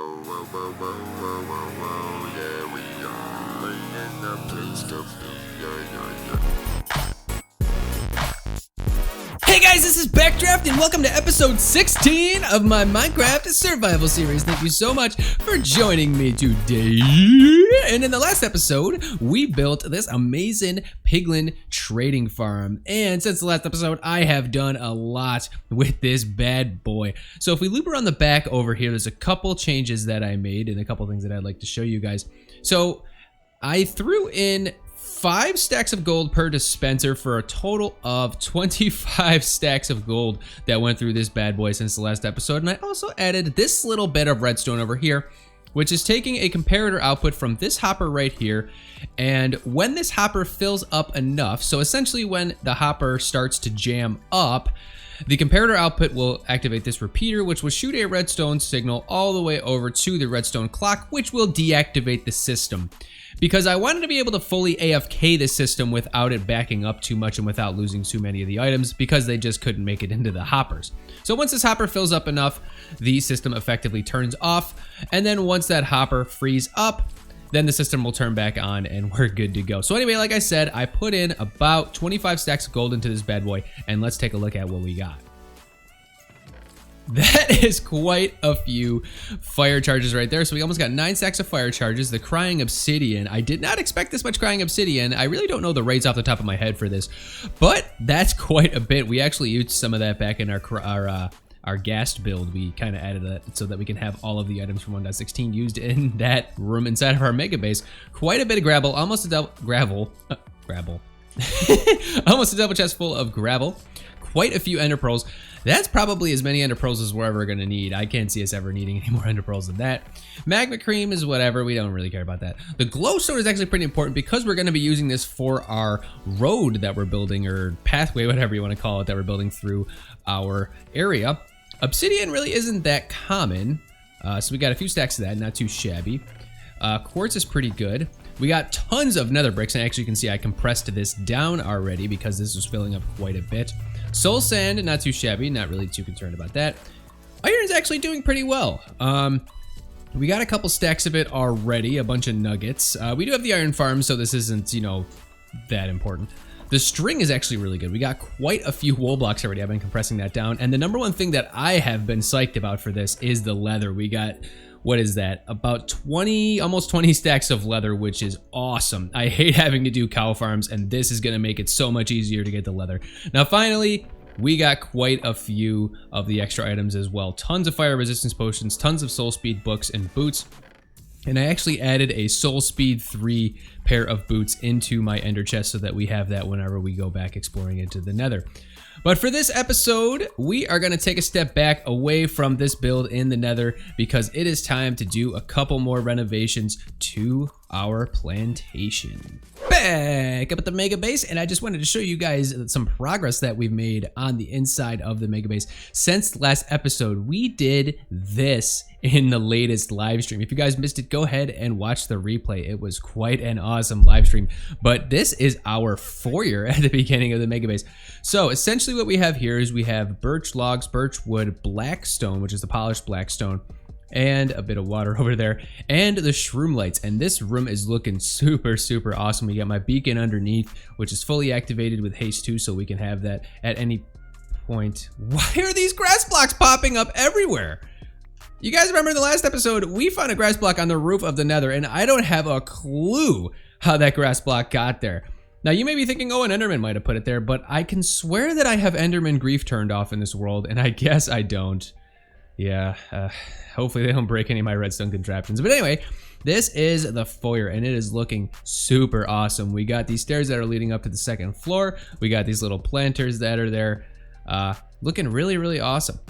Yeah, we are in the midst of yeah. Hey guys, this is Backdraft and welcome to episode 16 of my Minecraft survival series. Thank you so much for joining me today. And in the last episode, we built this amazing piglin trading farm. And since the last episode, I have done a lot with this bad boy. So if we loop around the back over here, there's a couple changes that I made and a couple things that I'd like to show you guys. So I threw in 5 stacks of gold per dispenser for a total of 25 stacks of gold that went through this bad boy since the last episode. And I also added this little bit of redstone over here, which is taking a comparator output from this hopper right here. And when this hopper fills up enough, so essentially when the hopper starts to jam up, the comparator output will activate this repeater, which will shoot a redstone signal all the way over to the redstone clock, which will deactivate the system. Because I wanted to be able to fully AFK the system without it backing up too much and without losing too many of the items, because they just couldn't make it into the hoppers. So once this hopper fills up enough, the system effectively turns off. And then once that hopper frees up, then the system will turn back on and we're good to go. So anyway, like I said, I put in about 25 stacks of gold into this bad boy, and let's take a look at what we got. That is quite a few fire charges right there. So we almost got 9 stacks of fire charges. The crying obsidian. I did not expect this much crying obsidian. I really don't know the rates off the top of my head for this, but that's quite a bit. We actually used some of that back in our ghast build. We kind of added that so that we can have all of the items from 1.16 used in that room inside of our mega base. Quite a bit of gravel, almost a double almost a double chest full of gravel. Quite a few ender pearls. That's probably as many ender pearls as we're ever gonna need. I can't see us ever needing any more ender pearls than that. Magma cream is whatever, we don't really care about that. The glowstone is actually pretty important because we're gonna be using this for our road that we're building, or pathway, whatever you wanna call it, that we're building through our area. Obsidian really isn't that common, so we got a few stacks of that, not too shabby. Quartz is pretty good. We got tons of nether bricks, and actually you can see I compressed this down already because this was filling up quite a bit. Soul sand, not too shabby, not really too concerned about that. Iron's actually doing pretty well. We got a couple stacks of it already, a bunch of nuggets. We do have the iron farm, so this isn't, you know, that important. The string is actually really good. We got quite a few wool blocks already. I've been compressing that down. And the number one thing that I have been psyched about for this is the leather. We got, what is that? About 20, almost 20 stacks of leather, which is awesome. I hate having to do cow farms, and this is gonna make it so much easier to get the leather. Now, finally, we got quite a few of the extra items as well. Tons of fire resistance potions, tons of soul speed books and boots. And I actually added a soul speed 3 pair of boots into my ender chest so that we have that whenever we go back exploring into the nether. But for this episode, we are going to take a step back away from this build in the nether because it is time to do a couple more renovations to our plantation. Back up at the mega base, and I just wanted to show you guys some progress that we've made on the inside of the mega base. Since last episode, we did this in the latest live stream. If you guys missed it, go ahead and watch the replay. It was quite an awesome live stream. But this is our foyer at the beginning of the mega base. So essentially what we have here is we have birch logs, birch wood, blackstone, which is the polished blackstone, and a bit of water over there, and the shroom lights. And this room is looking super, super awesome. We got my beacon underneath, which is fully activated with haste 2, so we can have that at any point. Why are these grass blocks popping up everywhere? You guys remember in the last episode, we found a grass block on the roof of the nether, and I don't have a clue how that grass block got there. Now, you may be thinking, oh, an Enderman might have put it there, but I can swear that I have Enderman grief turned off in this world, and I guess I don't. Yeah, hopefully they don't break any of my redstone contraptions. But anyway, this is the foyer, and it is looking super awesome. We got these stairs that are leading up to the second floor. We got these little planters that are there, looking really, really awesome.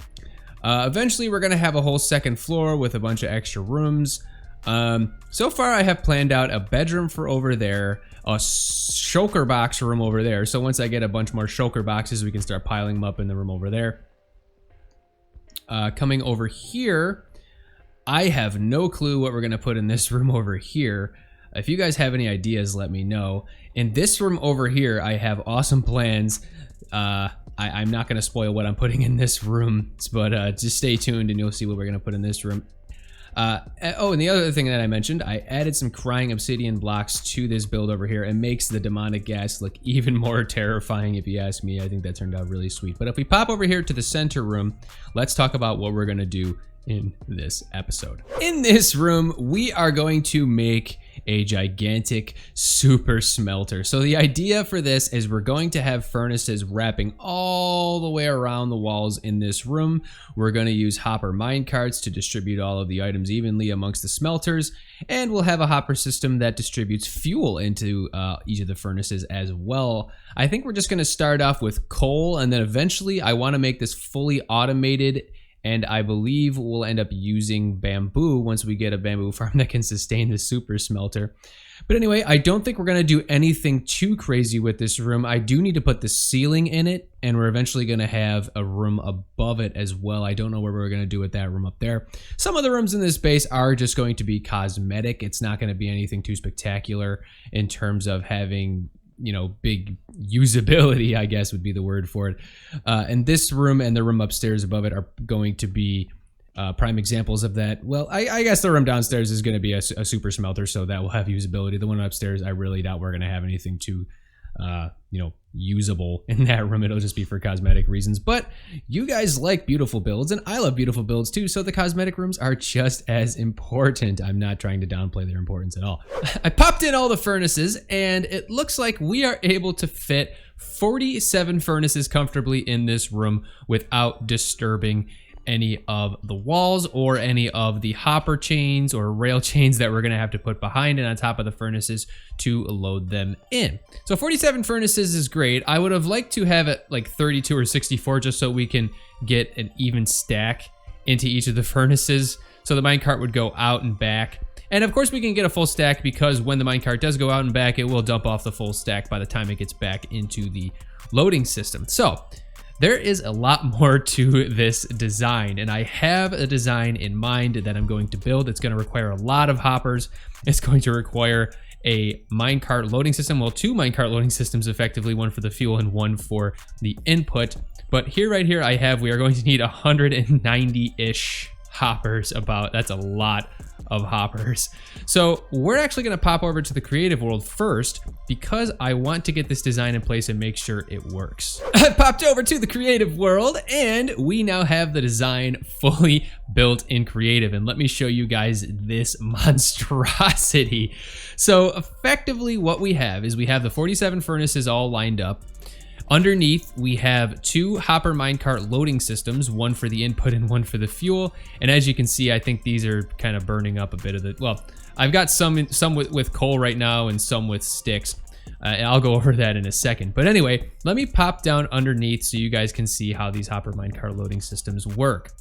Eventually, we're going to have a whole second floor with a bunch of extra rooms. So far, I have planned out a bedroom for over there, a shulker box room over there. So once I get a bunch more shulker boxes, we can start piling them up in the room over there. Coming over here, I have no clue what we're going to put in this room over here. If you guys have any ideas, let me know. In this room over here, I have awesome plans. I'm not going to spoil what I'm putting in this room, but just stay tuned and you'll see what we're going to put in this room. Oh, and the other thing that I mentioned, I added some crying obsidian blocks to this build over here. It makes the demonic gas look even more terrifying if you ask me. I think that turned out really sweet. But if we pop over here to the center room, let's talk about what we're gonna do in this episode. In this room, we are going to make a gigantic super smelter. So the idea for this is we're going to have furnaces wrapping all the way around the walls in this room. We're going to use hopper minecarts to distribute all of the items evenly amongst the smelters, and we'll have a hopper system that distributes fuel into each of the furnaces as well. I think we're just going to start off with coal, and then eventually I want to make this fully automated, and I believe we'll end up using bamboo once we get a bamboo farm that can sustain the super smelter. But anyway, I don't think we're gonna do anything too crazy with this room. I do need to put the ceiling in it, and we're eventually gonna have a room above it as well. I don't know what we're gonna do with that room up there. Some of the rooms in this base are just going to be cosmetic. It's not gonna be anything too spectacular in terms of having, you know, big usability, I guess would be the word for it. And this room and the room upstairs above it are going to be prime examples of that. Well, I guess the room downstairs is going to be a super smelter, so that will have usability. The one upstairs, I really doubt we're going to have anything too, you know, usable in that room. It'll just be for cosmetic reasons. But you guys like beautiful builds, and I love beautiful builds too, so the cosmetic rooms are just as important. I'm not trying to downplay their importance at all. I popped in all the furnaces, and it looks like we are able to fit 47 furnaces comfortably in this room without disturbing any of the walls or any of the hopper chains or rail chains that we're going to have to put behind and on top of the furnaces to load them in. So 47 furnaces is great. I would have liked to have it like 32 or 64 just so we can get an even stack into each of the furnaces. So the minecart would go out and back. And of course we can get a full stack because when the minecart does go out and back, it will dump off the full stack by the time it gets back into the loading system. So there is a lot more to this design, and I have a design in mind that I'm going to build. It's going to require a lot of hoppers. It's going to require a minecart loading system. Well, two minecart loading systems effectively, one for the fuel and one for the input. But here, right here, we are going to need 190-ish hoppers about. That's a lot of hoppers. So we're actually going to pop over to the creative world first because I want to get this design in place and make sure it works. I popped over to the creative world and we now have the design fully built in creative, and let me show you guys this monstrosity. So effectively what we have is we have the 47 furnaces all lined up. Underneath, we have two hopper minecart loading systems, one for the input and one for the fuel. And as you can see, I think these are kind of burning up a bit of the, well, I've got some with coal right now and some with sticks. And I'll go over that in a second. But anyway, let me pop down underneath so you guys can see how these hopper minecart loading systems work.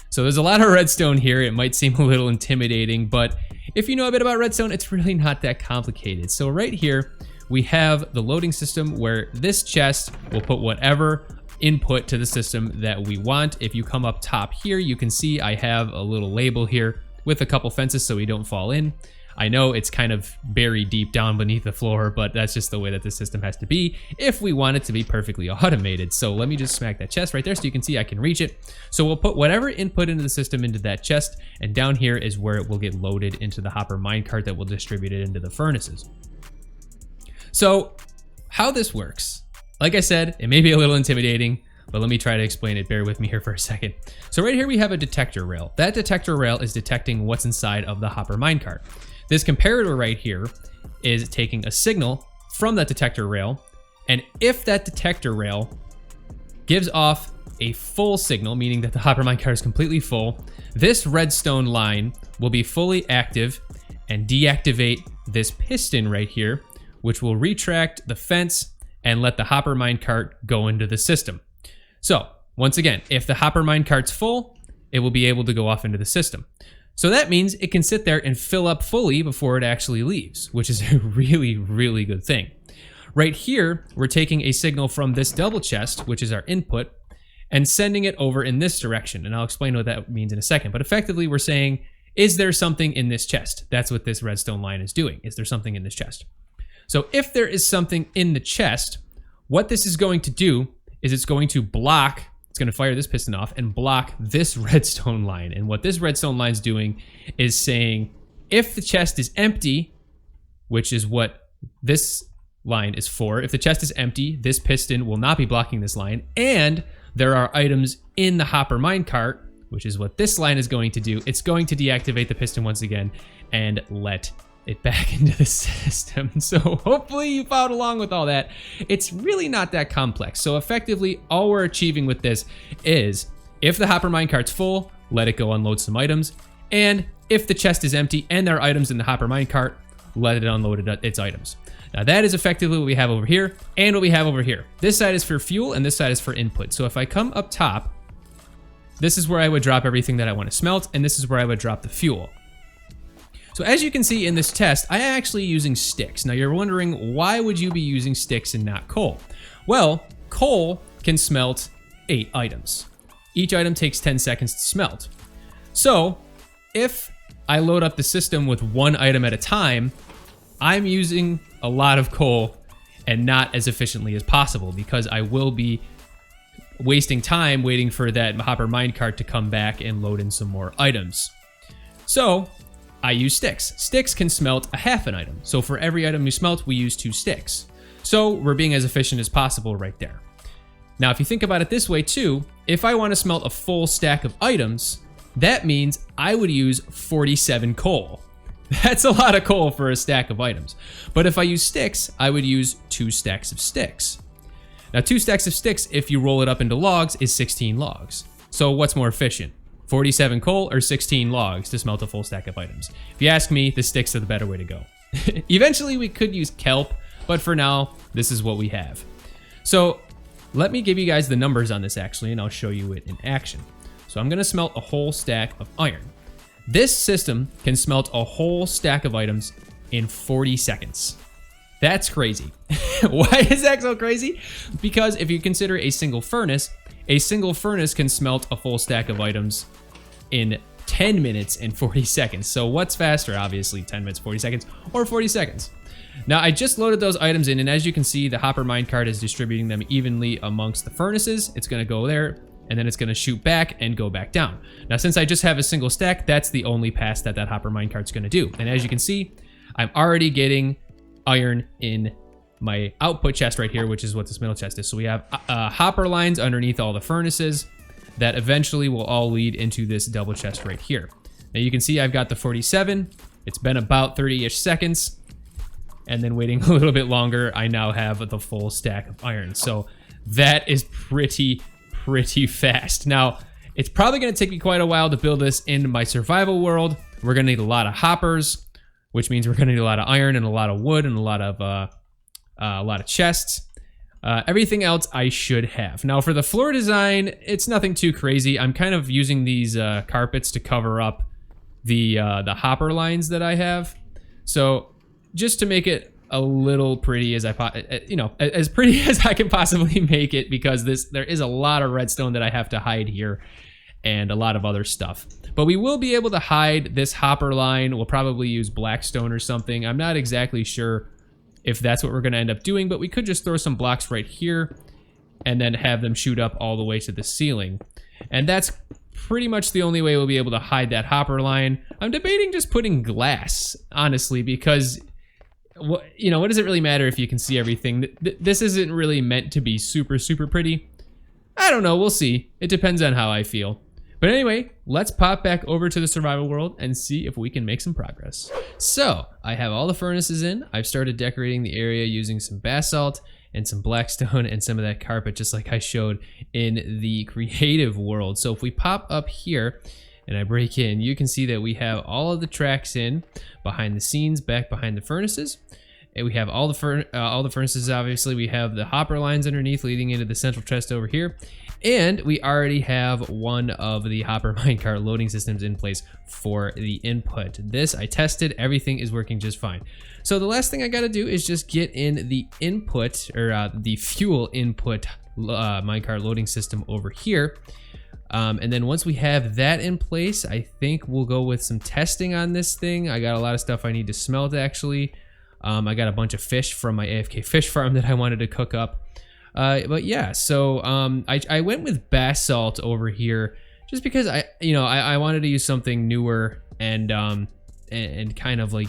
So there's a lot of redstone here. It might seem a little intimidating, but if you know a bit about redstone, it's really not that complicated. So right here, we have the loading system where this chest will put whatever input to the system that we want. If you come up top here, you can see I have a little label here with a couple fences so we don't fall in. I know it's kind of buried deep down beneath the floor, but that's just the way that the system has to be if we want it to be perfectly automated. So let me just smack that chest right there so you can see I can reach it. So we'll put whatever input into the system into that chest, and down here is where it will get loaded into the hopper minecart that will distribute it into the furnaces. So how this works, like I said, it may be a little intimidating, but let me try to explain it. Bear with me here for a second. So right here we have a detector rail. That detector rail is detecting what's inside of the hopper minecart. This comparator right here is taking a signal from that detector rail, and if that detector rail gives off a full signal, meaning that the hopper minecart is completely full, this redstone line will be fully active and deactivate this piston right here, which will retract the fence and let the hopper minecart go into the system. So once again, if the hopper minecart's full, it will be able to go off into the system. So that means it can sit there and fill up fully before it actually leaves, which is a really, really good thing. Right here, we're taking a signal from this double chest, which is our input, and sending it over in this direction. And I'll explain what that means in a second. But effectively, we're saying, is there something in this chest? That's what this redstone line is doing. Is there something in this chest? So if there is something in the chest, what this is going to do is it's going to block It's going to fire this piston off and block this redstone line. And what this redstone line is doing is saying, if the chest is empty, which is what this line is for, if the chest is empty, this piston will not be blocking this line. And there are items in the hopper minecart, which is what this line is going to do. It's going to deactivate the piston once again and let it back into the system. So hopefully you followed along with all that. It's really not that complex. So effectively, all we're achieving with this is, if the hopper minecart's full, let it go unload some items. And if the chest is empty and there are items in the hopper minecart, let it unload its items. Now that is effectively what we have over here and what we have over here. This side is for fuel and this side is for input. So if I come up top, this is where I would drop everything that I want to smelt, and this is where I would drop the fuel. So as you can see in this test, I am actually using sticks. Now you're wondering, why would you be using sticks and not coal? Well, coal can smelt 8 items. Each item takes 10 seconds to smelt. So if I load up the system with 1 item at a time, I'm using a lot of coal and not as efficiently as possible, because I will be wasting time waiting for that hopper minecart to come back and load in some more items. So I use sticks. Sticks can smelt a half an item. So for every item we smelt, we use 2 sticks. So we're being as efficient as possible right there. Now, if you think about it this way too, if I want to smelt a full stack of items, that means I would use 47 coal. That's a lot of coal for a stack of items. But if I use sticks, I would use 2 stacks of sticks. Now, 2 stacks of sticks, if you roll it up into logs, is 16 logs. So what's more efficient? 47 coal or 16 logs to smelt a full stack of items? If you ask me, the sticks are the better way to go. Eventually we could use kelp, but for now, this is what we have. So let me give you guys the numbers on this actually, and I'll show you it in action. So I'm gonna smelt a whole stack of iron. This system can smelt a whole stack of items in 40 seconds. That's crazy. Why is that so crazy? Because if you consider a single furnace can smelt a full stack of items in 10 minutes and 40 seconds. So what's faster? Obviously 10 minutes, 40 seconds, or 40 seconds. Now I just loaded those items in, and as you can see, the hopper minecart is distributing them evenly amongst the furnaces. It's gonna go there, and then it's gonna shoot back and go back down. Now since I just have a single stack, that's the only pass that hopper minecart's gonna do. And as you can see, I'm already getting iron in my output chest right here, which is what this middle chest is. So we have hopper lines underneath all the furnaces that eventually will all lead into this double chest right here. Now you can see I've got the 47. It's been about 30-ish seconds. And then waiting a little bit longer, I now have the full stack of iron. So that is pretty fast. Now, it's probably gonna take me quite a while to build this in my survival world. We're gonna need a lot of hoppers, which means we're gonna need a lot of iron and a lot of wood and a lot of chests. Everything else I should have. Now for the floor design, it's nothing too crazy. I'm kind of using these carpets to cover up the hopper lines that I have. So just to make it a little pretty as as pretty as I can possibly make it, because there is a lot of redstone that I have to hide here and a lot of other stuff. But we will be able to hide this hopper line. We'll probably use blackstone or something. I'm not exactly sure if that's what we're gonna end up doing, but we could just throw some blocks right here and then have them shoot up all the way to the ceiling. And that's pretty much the only way we'll be able to hide that hopper line. I'm debating just putting glass, honestly, because what does it really matter if you can see everything? This isn't really meant to be super pretty. I don't know, we'll see. It depends on how I feel. But anyway, let's pop back over to the survival world and see if we can make some progress. So, I have all the furnaces in. I've started decorating the area using some basalt and some blackstone and some of that carpet, just like I showed in the creative world. So if we pop up here and I break in, you can see that we have all of the tracks in behind the scenes, back behind the furnaces. And we have all the furnaces, obviously. We have the hopper lines underneath leading into the central chest over here. And we already have one of the hopper minecart loading systems in place for the input. This I tested, everything is working just fine. So the last thing I gotta do is just get in the input, or the fuel input minecart loading system over here. And then once we have that in place, I think we'll go with some testing on this thing. I got a lot of stuff I need to smelt actually. I got a bunch of fish from my AFK fish farm that I wanted to cook up. But yeah, so I went with basalt over here just because I wanted to use something newer and kind of like,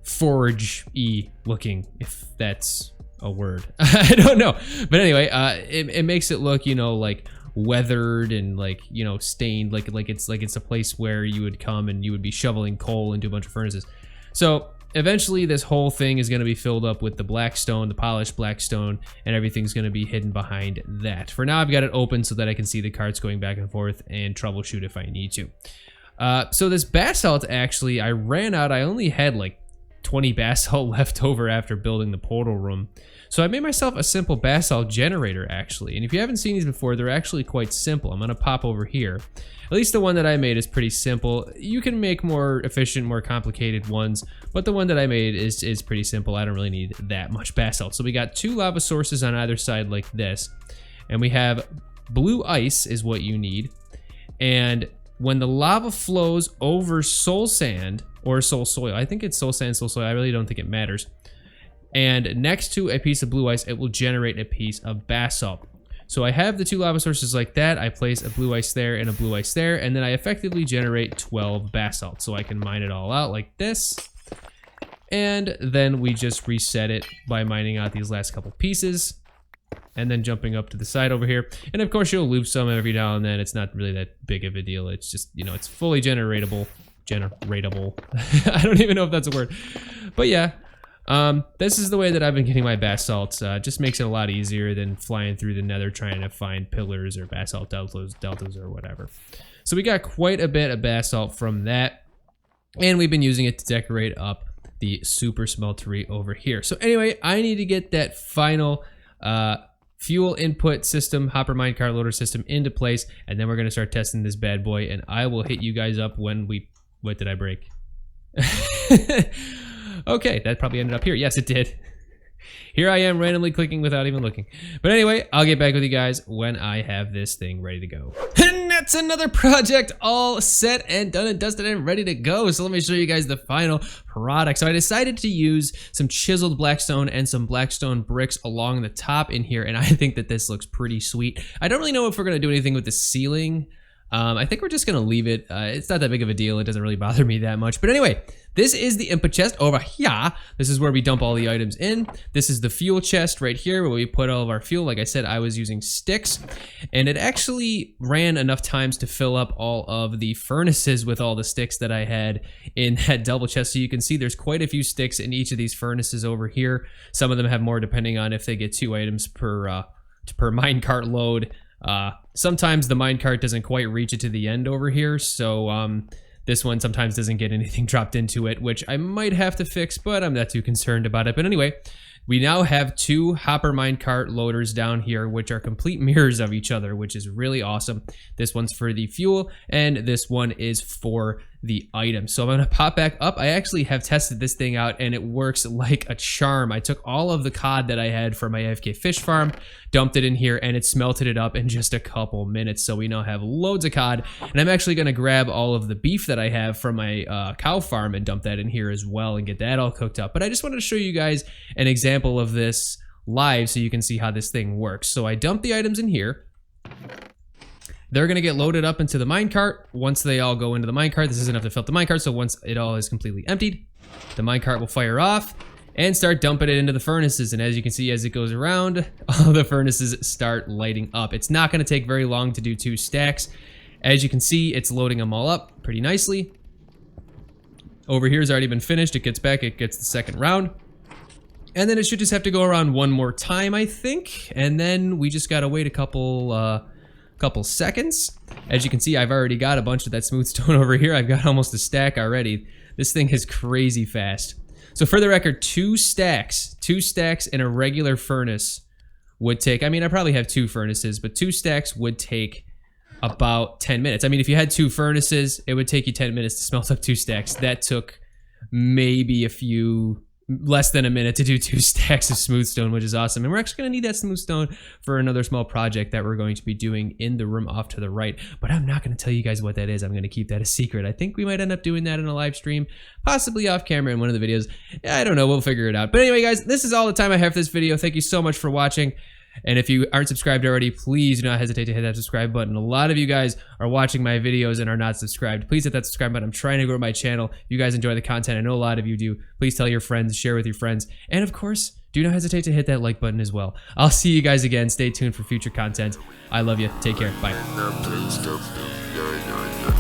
forge-y looking, if that's a word. I don't know. But anyway, it makes it look, like weathered and like, stained, like it's a place where you would come and you would be shoveling coal into a bunch of furnaces. So eventually this whole thing is going to be filled up with the blackstone, the polished blackstone, and everything's going to be hidden behind that. For now, I've got it open so that I can see the carts going back and forth and troubleshoot if I need to. So this basalt, actually, I ran out. I only had like 20 basalt left over after building the portal room. So I made myself a simple basalt generator, actually. And if you haven't seen these before, they're actually quite simple. I'm going to pop over here. At least the one that I made is pretty simple. You can make more efficient, more complicated ones, but the one that I made is pretty simple. I don't really need that much basalt. So we got 2 lava sources on either side like this. And we have blue ice is what you need. And when the lava flows over soul sand, or soul soil, I think it's soul sand, soul soil, I really don't think it matters. And next to a piece of blue ice, it will generate a piece of basalt. So I have the 2 lava sources like that. I place a blue ice there and a blue ice there, and then I effectively generate 12 basalt. So I can mine it all out like this. And then we just reset it by mining out these last couple pieces. And then jumping up to the side over here. And of course you'll loop some every now and then. It's not really that big of a deal. It's just, it's fully generatable. I don't even know if that's a word. But yeah. This is the way that I've been getting my basalt. Just makes it a lot easier than flying through the nether trying to find pillars or basalt deltas or whatever. So we got quite a bit of basalt from that, and we've been using it to decorate up the super smeltery over here. So anyway, I need to get that final fuel input system, hopper minecart loader system into place, and then we're gonna start testing this bad boy, and I will hit you guys up when we... What did I break? Okay, that probably ended up here. Yes, it did. Here I am randomly clicking without even looking. But anyway, I'll get back with you guys when I have this thing ready to go. And that's another project all set and done and dusted and ready to go. So let me show you guys the final product. So I decided to use some chiseled blackstone and some blackstone bricks along the top in here, and I think that this looks pretty sweet. I don't really know if we're gonna do anything with the ceiling. I think we're just gonna leave it. It's not that big of a deal. It doesn't really bother me that much. But anyway, this is the input chest over here. This is where we dump all the items in. This is the fuel chest right here where we put all of our fuel. Like I said, I was using sticks, and it actually ran enough times to fill up all of the furnaces with all the sticks that I had in that double chest. So you can see there's quite a few sticks in each of these furnaces over here. Some of them have more depending on if they get 2 items per minecart load. Sometimes the minecart doesn't quite reach it to the end over here, so this one sometimes doesn't get anything dropped into it, which I might have to fix, but I'm not too concerned about it. But anyway, we now have 2 hopper minecart loaders down here, which are complete mirrors of each other, which is really awesome. This one's for the fuel, and this one is for the item. So I'm gonna pop back up. I actually have tested this thing out, and it works like a charm. I took all of the cod that I had from my AFK fish farm, dumped it in here, and it smelted it up in just a couple minutes. So we now have loads of cod, and I'm actually gonna grab all of the beef that I have from my cow farm and dump that in here as well and get that all cooked up. But I just wanted to show you guys an example of this live so you can see how this thing works. So I dump the items in here. They're gonna get loaded up into the minecart. Once they all go into the minecart, this is enough to fill up the minecart, so once it all is completely emptied, the minecart will fire off and start dumping it into the furnaces. And as you can see, as it goes around, all the furnaces start lighting up. It's not gonna take very long to do 2 stacks. As you can see, it's loading them all up pretty nicely. Over here has already been finished. It gets back, it gets the second round. And then it should just have to go around one more time, I think. And then we just gotta wait a couple seconds. As you can see, I've already got a bunch of that smooth stone over here. I've got almost a stack already. This thing is crazy fast. So for the record, 2 stacks in a regular furnace would take, I mean, I probably have 2 furnaces, but 2 stacks would take about 10 minutes. I mean, if you had 2 furnaces, it would take you 10 minutes to smelt up 2 stacks. That took maybe less than a minute to do 2 stacks of smooth stone, which is awesome. And we're actually gonna need that smooth stone for another small project that we're going to be doing in the room off to the right. But I'm not gonna tell you guys what that is. I'm gonna keep that a secret. I think we might end up doing that in a live stream, possibly off camera in one of the videos. I don't know, we'll figure it out. But anyway, guys, this is all the time I have for this video. Thank you so much for watching. And if you aren't subscribed already, please do not hesitate to hit that subscribe button. A lot of you guys are watching my videos and are not subscribed. Please hit that subscribe button. I'm trying to grow my channel. If you guys enjoy the content, I know a lot of you do. Please tell your friends, share with your friends. And of course, do not hesitate to hit that like button as well. I'll see you guys again. Stay tuned for future content. I love you. Take care. Bye. And the place to be, yeah, yeah, yeah.